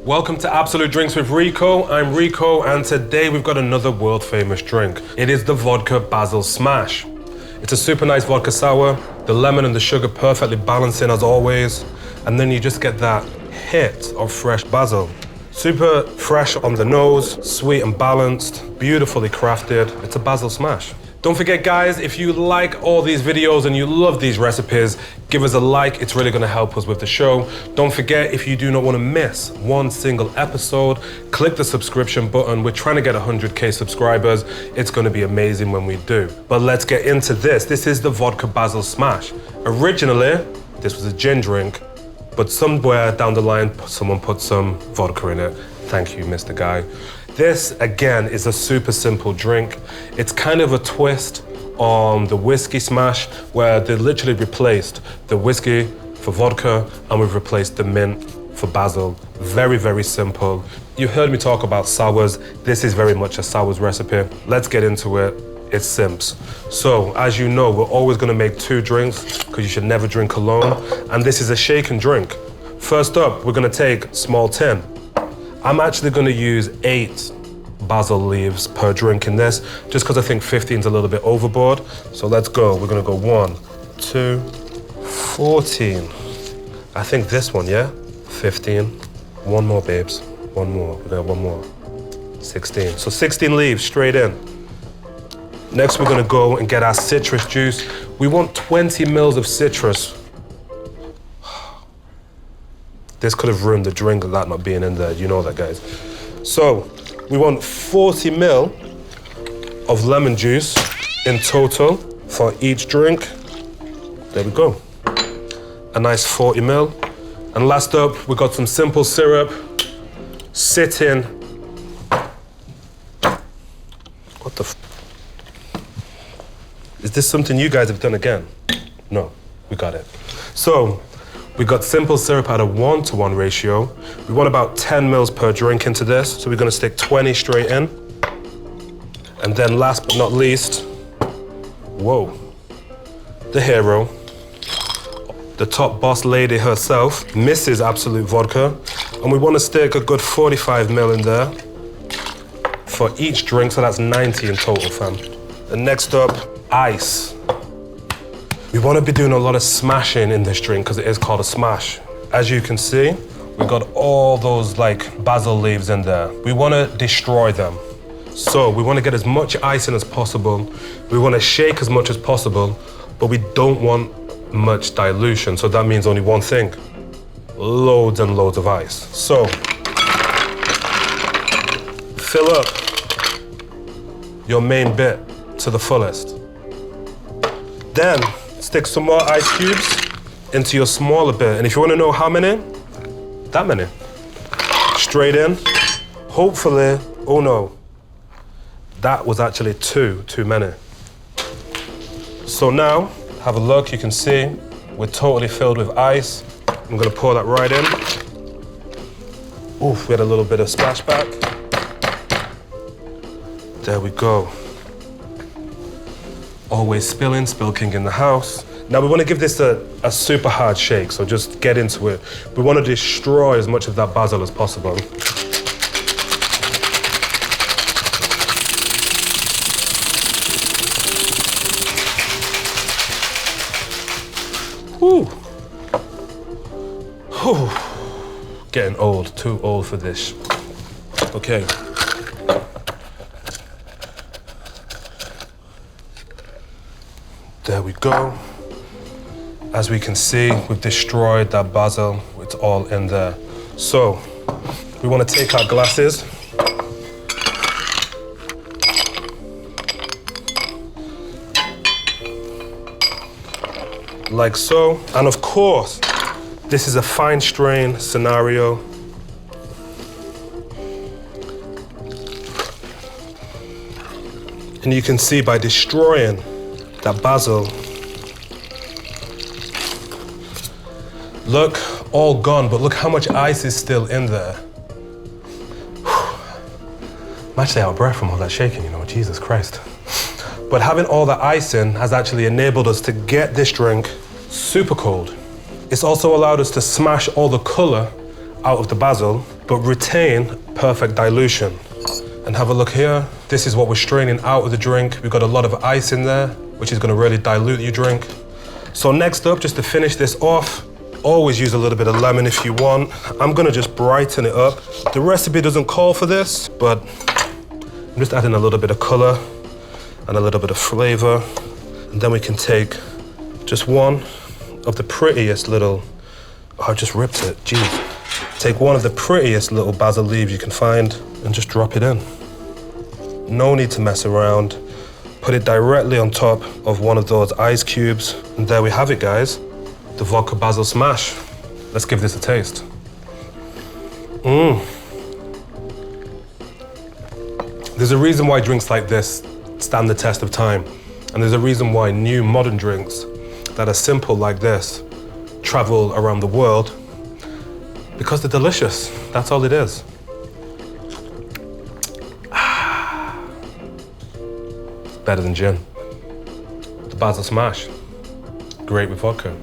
Welcome to Absolut Drinks with Rico. I'm Rico, and today we've got another world famous drink. It is the Vodka Basil Smash. It's a super nice vodka sour, the lemon and the sugar perfectly balancing as always, and then you just get that hit of fresh basil. Super fresh on the nose, sweet and balanced, beautifully crafted. It's a basil smash. Don't forget guys, if you like all these videos and you love these recipes, give us a like, it's really gonna help us with the show. Don't forget, if you do not wanna miss one single episode, click the subscription button. We're trying to get 100K subscribers. It's gonna be amazing when we do. But let's get into this. This is the Vodka Basil Smash. Originally, this was a gin drink, but somewhere down the line, someone put some vodka in it. Thank you, Mr. Guy. This, again, is a super simple drink. It's kind of a twist on the whiskey smash, where they literally replaced the whiskey for vodka, and we've replaced the mint for basil. Very, very simple. You heard me talk about sours. This is very much a sours recipe. Let's get into it. It's simps. So, as you know, we're always gonna make 2 drinks, because you should never drink alone. And this is a shake and drink. First up, we're gonna take small tin. I'm actually gonna use 8 basil leaves per drink in this, just because I think 15's a little bit overboard. So let's go. We're gonna go 1, 2, 14. I think this one, yeah? 15. One more, babes. One more. We're gonna have one more. 16. So 16 leaves straight in. Next, we're gonna go and get our citrus juice. We want 20 mils of citrus. This could have ruined the drink of that not being in there. You know that, guys. So, we want 40 mil of lemon juice in total for each drink. There we go. A nice 40 mil. And last up, we got some simple syrup. Sitting. What the f? Is this something you guys have done again? No, we got it. So, we got simple syrup at a 1-to-1 ratio. We want about 10 mils per drink into this, so we're gonna stick 20 straight in. And then last but not least, whoa, the hero, the top boss lady herself, Mrs. Absolut Vodka. And we wanna stick a good 45 mil in there for each drink, so that's 90 in total, fam. And next up, ice. We want to be doing a lot of smashing in this drink because it is called a smash. As you can see, we got all those like basil leaves in there. We want to destroy them. So we want to get as much ice in as possible. We want to shake as much as possible, but we don't want much dilution. So that means only one thing: loads and loads of ice. So fill up your main bit to the fullest. Then stick some more ice cubes into your smaller bit. And if you want to know how many, that many. Straight in. Hopefully, oh no, that was actually too many. So now, have a look, you can see we're totally filled with ice. I'm gonna pour that right in. Oof, we had a little bit of splashback. There we go. Always spilling, spill king in the house. Now we want to give this a super hard shake, so just get into it. We want to destroy as much of that basil as possible. Woo. Whew. Getting old, too old for this. Okay. There we go. As we can see, we've destroyed that basil. It's all in there. So, we want to take our glasses. Like so. And of course, this is a fine strain scenario. And you can see by destroying that basil, look, all gone, but look how much ice is still in there. I'm actually out of breath from all that shaking, you know, Jesus Christ. But having all that ice in has actually enabled us to get this drink super cold. It's also allowed us to smash all the color out of the basil, but retain perfect dilution. And have a look here. This is what we're straining out of the drink. We've got a lot of ice in there, which is gonna really dilute your drink. So next up, just to finish this off, always use a little bit of lemon if you want. I'm gonna just brighten it up. The recipe doesn't call for this, but I'm just adding a little bit of color and a little bit of flavor. And then we can take just one of the prettiest little, oh, I just ripped it, geez. Take one of the prettiest little basil leaves you can find and just drop it in. No need to mess around. Put it directly on top of one of those ice cubes. And there we have it, guys. The Vodka Basil Smash. Let's give this a taste. There's a reason why drinks like this stand the test of time. And there's a reason why new modern drinks that are simple like this travel around the world, because they're delicious. That's all it is. Better than gin. The Basil Smash. Great with vodka.